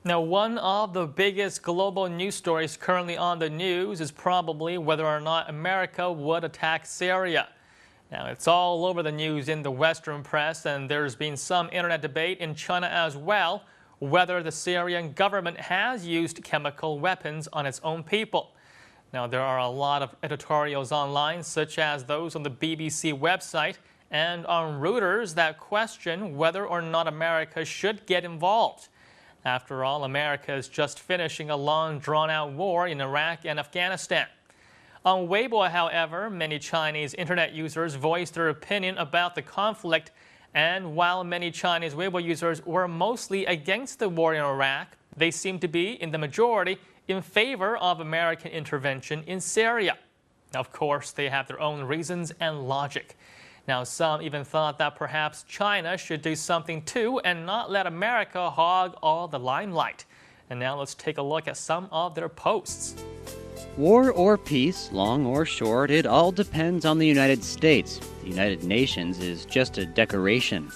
Now, one of the biggest global news stories currently on the news is probably whether or not America would attack Syria. Now, it's all over the news in the Western press, and there's been some internet debate in China as well, whether the Syrian government has used chemical weapons on its own people. Now, there are a lot of editorials online, such as those on the BBC website and on Reuters, that question whether or not America should get involved. After all, America is just finishing a long, drawn-out war in Iraq and Afghanistan. On Weibo, however, many Chinese internet users voiced their opinion about the conflict, and while many Chinese Weibo users were mostly against the war in Iraq, they seem to be in the majority in favor of American intervention in Syria. Now, of course, they have their own reasons and logic. Now, some even thought that perhaps China should do something too and not let America hog all the limelight. And now let's take a look at some of their posts. War or peace, long or short, it all depends on the United States. The United Nations is just a decoration.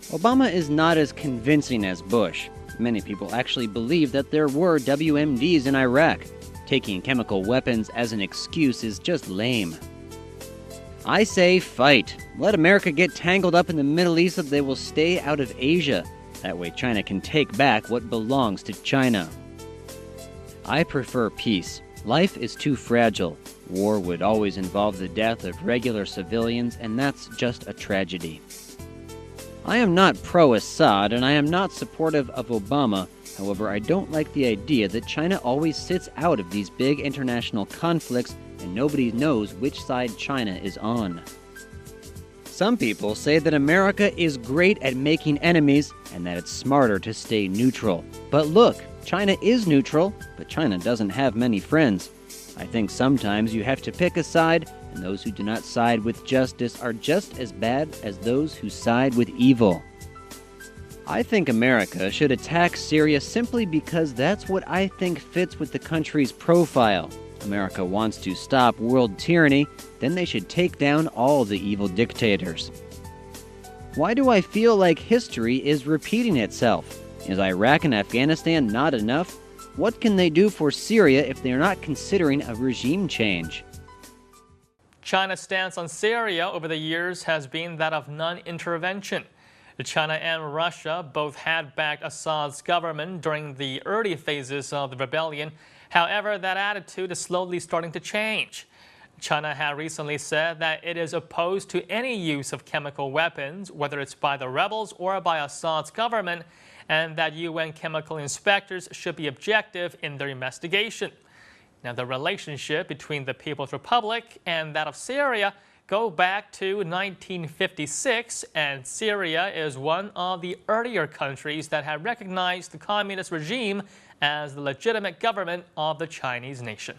Obama is not as convincing as Bush. Many people actually believe that there were WMDs in Iraq. Taking chemical weapons as an excuse is just lame. I say fight. Let America get tangled up in the Middle East so they will stay out of Asia. That way China can take back what belongs to China. I prefer peace. Life is too fragile. War would always involve the death of regular civilians, and that's just a tragedy. I am not pro-Assad, and I am not supportive of Obama. However, I don't like the idea that China always sits out of these big international conflicts and nobody knows which side China is on. Some people say that America is great at making enemies and that it's smarter to stay neutral. But look, China is neutral, but China doesn't have many friends. I think sometimes you have to pick a side, and those who do not side with justice are just as bad as those who side with evil. I think America should attack Syria simply because that's what I think fits with the country's profile. America wants to stop world tyranny, then they should take down all the evil dictators. Why do I feel like history is repeating itself? Is Iraq and Afghanistan not enough? What can they do for Syria if they are not considering a regime change? China's stance on Syria over the years has been that of non-intervention. China and Russia both had backed Assad's government during the early phases of the rebellion. However, that attitude is slowly starting to change. China had recently said that it is opposed to any use of chemical weapons, whether it's by the rebels or by Assad's government, and that UN chemical inspectors should be objective in their investigation. Now, the relationship between the People's Republic and that of Syria go back to 1956, and Syria is one of the earlier countries that had recognized the communist regime as the legitimate government of the Chinese nation.